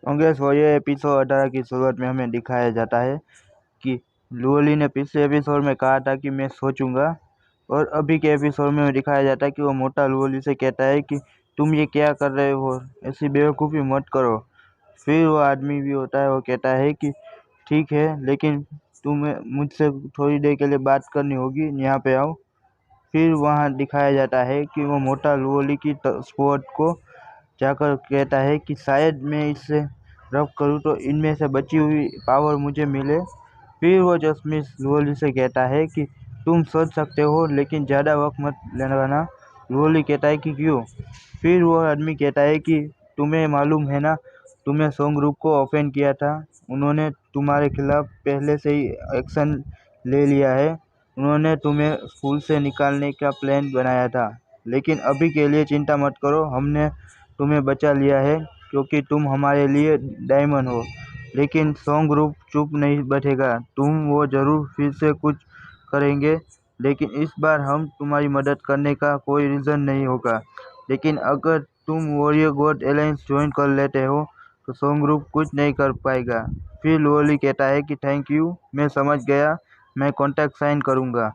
कांग्रेस वो ये एपिसोड 18 की शुरुआत में हमें दिखाया जाता है कि लुओली ने पिछले एपिसोड में कहा था कि मैं सोचूंगा। और अभी के एपिसोड में दिखाया जाता है कि वो मोटा लुओली से कहता है कि तुम ये क्या कर रहे हो, ऐसी बेवकूफ़ी मत करो। फिर वो आदमी भी होता है, वो कहता है कि ठीक है, लेकिन तुम्हें मुझसे थोड़ी देर के लिए बात करनी होगी, यहाँ पे आओ। फिर वहाँ दिखाया जाता है कि वो मोटा लुओली की स्क्वाड को जाकर कहता है कि शायद मैं इससे रब करूँ तो इनमें से बची हुई पावर मुझे मिले। फिर वो जसमिस लुओली से कहता है कि तुम सोच सकते हो, लेकिन ज़्यादा वक्त मत लगाना। लुओली कहता है कि क्यों? फिर वो आदमी कहता है कि तुम्हें मालूम है ना, तुमने सॉन्ग ग्रुप को ऑफेंड किया था। उन्होंने तुम्हारे खिलाफ पहले से ही एक्शन ले लिया है। उन्होंने तुम्हें स्कूल से निकालने का प्लान बनाया था, लेकिन अभी के लिए चिंता मत करो, हमने तुम्हें बचा लिया है क्योंकि तुम हमारे लिए डायमंड हो। लेकिन सॉन्ग ग्रुप चुप नहीं बैठेगा, तुम वो ज़रूर फिर से कुछ करेंगे, लेकिन इस बार हम तुम्हारी मदद करने का कोई रीज़न नहीं होगा। लेकिन अगर तुम वॉरियर गॉड अलायंस ज्वाइन कर लेते हो तो सॉन्ग ग्रुप कुछ नहीं कर पाएगा। फिर लोली कहता है कि थैंक यू, मैं समझ गया, मैं कॉन्ट्रैक्ट साइन करूँगा।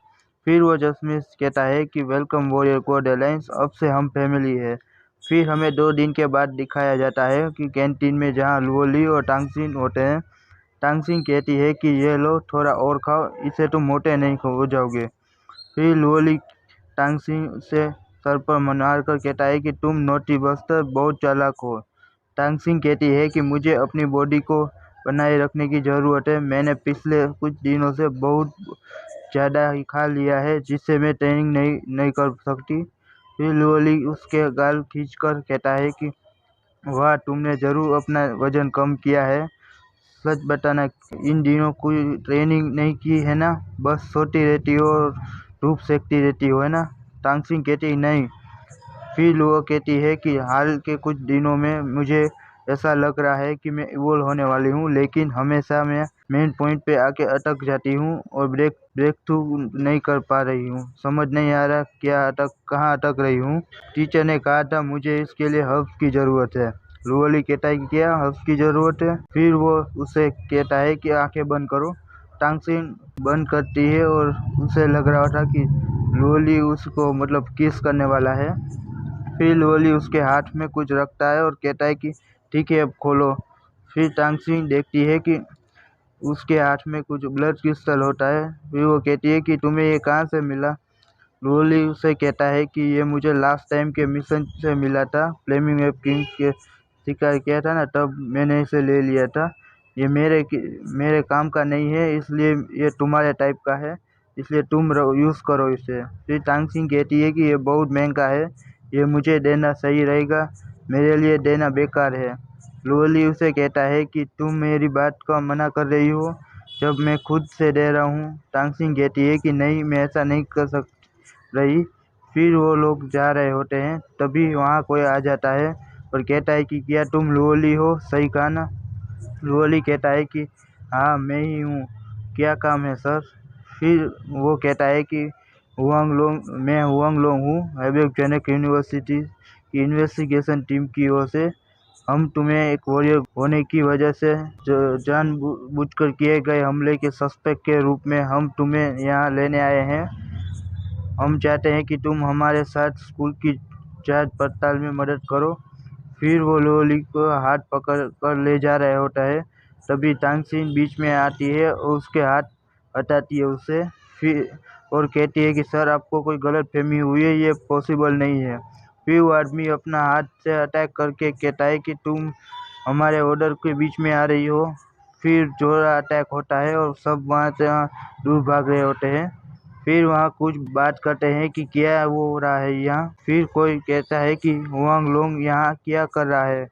फिर वो जसमिस कहता है कि वेलकम वॉरियर गॉड अलायंस, अब से हम फैमिली है। फिर हमें 2 दिन के बाद दिखाया जाता है कि कैंटीन में जहाँ लुओली और टांगसिन होते हैं। टांगसिन कहती है कि ये लो, थोड़ा और खाओ, इससे तुम मोटे नहीं हो जाओगे। फिर लुओली टांगसिन से सर पर मारकर कहता है कि तुम नोटी बस्तर बहुत चालाक हो। टांगसिन कहती है कि मुझे अपनी बॉडी को बनाए रखने की ज़रूरत है, मैंने पिछले कुछ दिनों से बहुत ज़्यादा ही खा लिया है जिससे मैं ट्रेनिंग नहीं कर सकती। फिर लुओली उसके गाल खींचकर कहता है कि वाह, तुमने ज़रूर अपना वज़न कम किया है। सच बताना, इन दिनों कोई ट्रेनिंग नहीं की है ना, बस सोती रहती हो और धूप सेकती रहती हो, है ना? टांगसिंग कहती नहीं। फिर वो कहती है कि हाल के कुछ दिनों में मुझे ऐसा लग रहा है कि मैं इवोल्व होने वाली हूँ, लेकिन हमेशा मैं मेन पॉइंट पे आके अटक जाती हूँ और ब्रेक थ्रू नहीं कर पा रही हूँ। समझ नहीं आ रहा कहाँ अटक रही हूँ। टीचर ने कहा था मुझे इसके लिए हर्ब्स की ज़रूरत है। लुओली कहता है कि क्या हर्ब्स की ज़रूरत है? फिर वो उसे कहता है कि आंखें बंद करो। टांगसिन बंद करती है और उसे लग रहा था कि लुओली उसको मतलब किस करने वाला है। फिर लुओली उसके हाथ में कुछ रखता है और कहता है कि ठीक है, अब खोलो। फिर टांगसिन देखती है कि उसके हाथ में कुछ ब्लड क्रिस्टल होता है। फिर वो कहती है कि तुम्हें ये कहाँ से मिला? लुओली उसे कहता है कि ये मुझे लास्ट टाइम के मिशन से मिला था, फ्लेमिंग वेब किंग के शिकार किया था ना, तब मैंने इसे ले लिया था। ये मेरे काम का नहीं है, इसलिए ये तुम्हारे टाइप का है, इसलिए तुम यूज़ करो इसे। फिर टांगसिंग कहती है कि ये बहुत महंगा है, ये मुझे देना सही रहेगा, मेरे लिए देना बेकार है। लुओली उसे कहता है कि तुम मेरी बात का मना कर रही हो जब मैं खुद से दे रहा हूँ। टांगसिंग कहती है कि नहीं, मैं ऐसा नहीं कर रही। फिर वो लोग जा रहे होते हैं, तभी वहाँ कोई आ जाता है और कहता है कि क्या तुम लुओली हो? सही कहा ना? लुओली कहता है कि हाँ, मैं ही हूँ, क्या काम है सर? फिर वो कहता है कि मैं हुआंग लोंग हूँ, हैवेक यूनिवर्सिटी की इन्वेस्टिगेशन टीम की ओर से। हम तुम्हें एक वॉरियर होने की वजह से जानबूझकर किए गए हमले के सस्पेक्ट के रूप में हम तुम्हें यहाँ लेने आए हैं। हम चाहते हैं कि तुम हमारे साथ स्कूल की जांच पड़ताल में मदद करो। फिर वो लोली को हाथ पकड़ कर ले जा रहा होता है, तभी टांगसिन बीच में आती है और उसके हाथ हटाती है उसे। फिर और कहती है कि सर, आपको कोई गलतफहमी हुई है, ये पॉसिबल नहीं है। फिर वो आदमी अपना हाथ से अटैक करके कहता है कि तुम हमारे ऑर्डर के बीच में आ रही हो। फिर जोरा अटैक होता है और सब वहाँ से दूर भाग रहे होते हैं। फिर वहाँ कुछ बात करते हैं कि क्या वो हो रहा है यहाँ। फिर कोई कहता है कि हुआंग लोंग यहाँ क्या कर रहा है।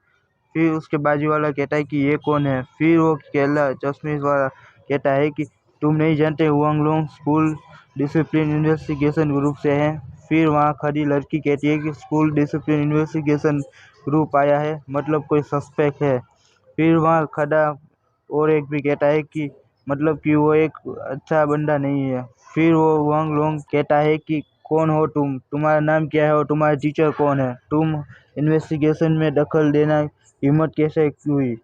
फिर उसके बाजू वाला कहता है कि ये कौन है। फिर वो केला चश्मे वाला कहता है कि तुम नहीं जानते, हुआंग लोंग स्कूल डिसिप्लिन इन्वेस्टिगेशन ग्रुप से है। फिर वहाँ खड़ी लड़की कहती है कि स्कूल डिसिप्लिन इन्वेस्टिगेशन ग्रुप आया है, मतलब कोई सस्पेक्ट है। फिर वहाँ खड़ा और एक भी कहता है कि मतलब कि वो एक अच्छा बंदा नहीं है। फिर वो वांग लोंग कहता है कि कौन हो तुम, तुम्हारा नाम क्या है और तुम्हारा टीचर कौन है, तुम इन्वेस्टिगेशन में दखल देना हिम्मत कैसे हुई?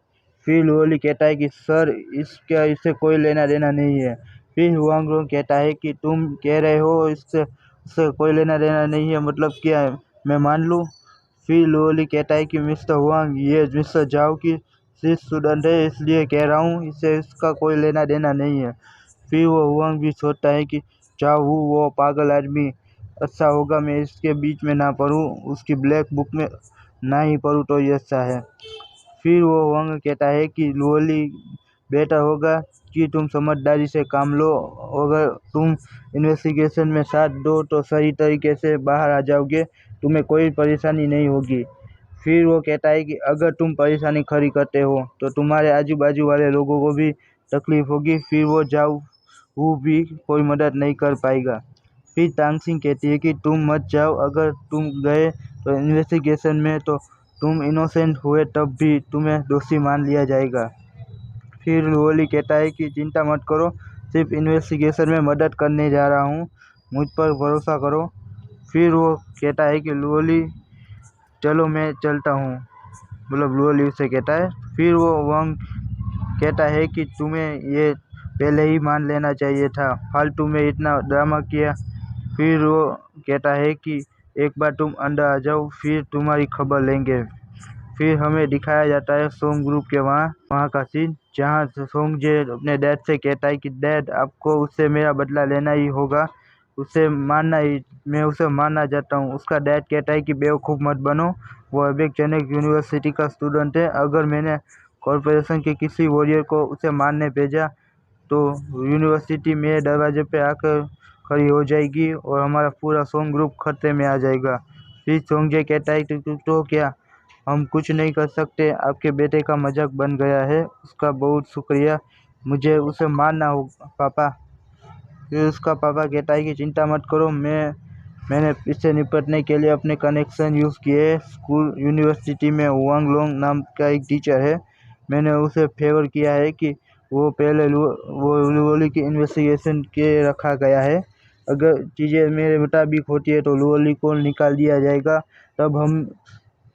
फिर लुओली कहता है कि सर इससे कोई लेना देना नहीं है। फिर हुआंग लोंग कहता है कि तुम कह रहे हो इससे कोई लेना देना नहीं है, मतलब क्या है, मैं मान लूँ? फिर लुओली कहता है कि मिस्टर हुआंग, ये मिस्टर जाओ की शीर्ष स्टूडेंट है, इसलिए कह रहा हूँ, इसका कोई लेना देना नहीं है। फिर वो हुआंग भी सोचता है कि जाओ वो पागल आदमी, अच्छा होगा मैं इसके बीच में ना पढूं, उसकी ब्लैक बुक में ना ही पढूं तो ये अच्छा है। फिर वो हुआंग कहता है कि लुओली, बेटर होगा कि तुम समझदारी से काम लो, अगर तुम इन्वेस्टिगेशन में साथ दो तो सही तरीके से बाहर आ जाओगे, तुम्हें कोई परेशानी नहीं होगी। फिर वो कहता है कि अगर तुम परेशानी खड़ी करते हो तो तुम्हारे आजू बाजू वाले लोगों को भी तकलीफ होगी, फिर वो जाओ वो भी कोई मदद नहीं कर पाएगा। फिर तांगसिंग कहती है कि तुम मत जाओ, अगर तुम गए तो इन्वेस्टिगेशन में तो तुम इनोसेंट हुए तब भी तुम्हें दोषी मान लिया जाएगा। फिर लुओली कहता है कि चिंता मत करो, सिर्फ इन्वेस्टिगेशन में मदद करने जा रहा हूँ, मुझ पर भरोसा करो। फिर वो कहता है कि लुओली चलो मैं चलता हूँ, मतलब लुओली उससे कहता है। फिर वो वांग कहता है कि तुम्हें ये पहले ही मान लेना चाहिए था, फालतू में इतना ड्रामा किया। फिर वो कहता है कि एक बार तुम अंदर आ जाओ, फिर तुम्हारी खबर लेंगे। फिर हमें दिखाया जाता है सोंग ग्रुप के वहाँ का सीन, जहाँ सोंगजे अपने डैड से कहता है कि डैड, आपको उससे मेरा बदला लेना ही होगा, मैं उसे मारना चाहता हूँ। उसका डैड कहता है कि बेवकूफ़ मत बनो, वो अभी चेन्नई यूनिवर्सिटी का स्टूडेंट है, अगर मैंने कॉरपोरेशन के किसी वॉरियर को उसे मारने भेजा तो यूनिवर्सिटी मेरे दरवाजे पे आकर खड़ी हो जाएगी और हमारा पूरा सोंग ग्रुप खतरे में आ जाएगा। फिर सोंगजे कहता है तो क्या हम कुछ नहीं कर सकते? आपके बेटे का मजाक बन गया है, उसका बहुत शुक्रिया, मुझे उसे मारना होगा पापा। फिर उसका पापा कहता है कि चिंता मत करो, मैंने इससे निपटने के लिए अपने कनेक्शन यूज़ किए। स्कूल यूनिवर्सिटी में हुआंग लोंग नाम का एक टीचर है, मैंने उसे फेवर किया है कि वो पहले वो लुओली की इन्वेस्टिगेशन के रखा गया है, अगर चीज़ें मेरे मुताबिक होती है तो लुओली को निकाल दिया जाएगा, तब हम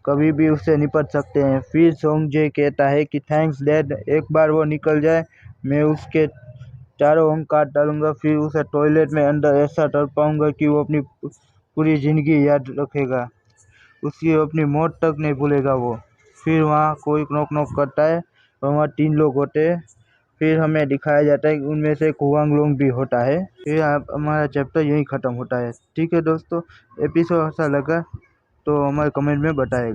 कभी भी उससे निपट सकते हैं। फिर सोंगजे कहता है कि थैंक्स डैड, एक बार वो निकल जाए मैं उसके चारों अंग काट डालूंगा, फिर उसे टॉयलेट में अंदर ऐसा तड़पाऊंगा कि वो अपनी पूरी ज़िंदगी याद रखेगा, उसकी अपनी मौत तक नहीं भूलेगा वो। फिर वहाँ कोई नॉक नॉक करता है और वहाँ 3 लोग होते हैं। फिर हमें दिखाया जाता है कि उनमें से एक हुआंग लोंग भी होता है। फिर हमारा चैप्टर यहीं ख़त्म होता है। ठीक है दोस्तों, एपिसोड अच्छा लगा तो हमारे कमेंट में बताएगा।